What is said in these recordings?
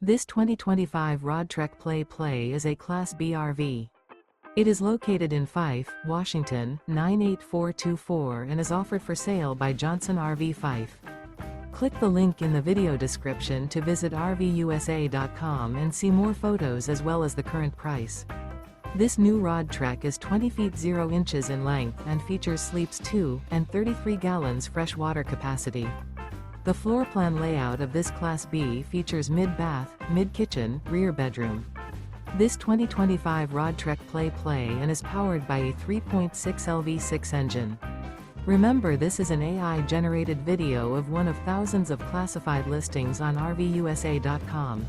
This 2025 Roadtrek Play is a Class B RV. It is located in Fife, Washington, 98424 and is offered for sale by Johnson RV Fife. Click the link in the video description to visit RVUSA.com and see more photos as well as the current price. This new Roadtrek is 20 feet 0 inches in length and features sleeps 2 and 33 gallons fresh water capacity. The floor plan layout of this Class B features mid-bath, mid-kitchen, rear bedroom. This 2025 Roadtrek Play and is powered by a 3.6 LV6 engine. Remember, this is an AI-generated video of one of thousands of classified listings on RVUSA.com.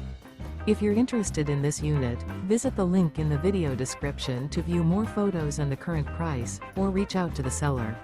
If you're interested in this unit, visit the link in the video description to view more photos and the current price, or reach out to the seller.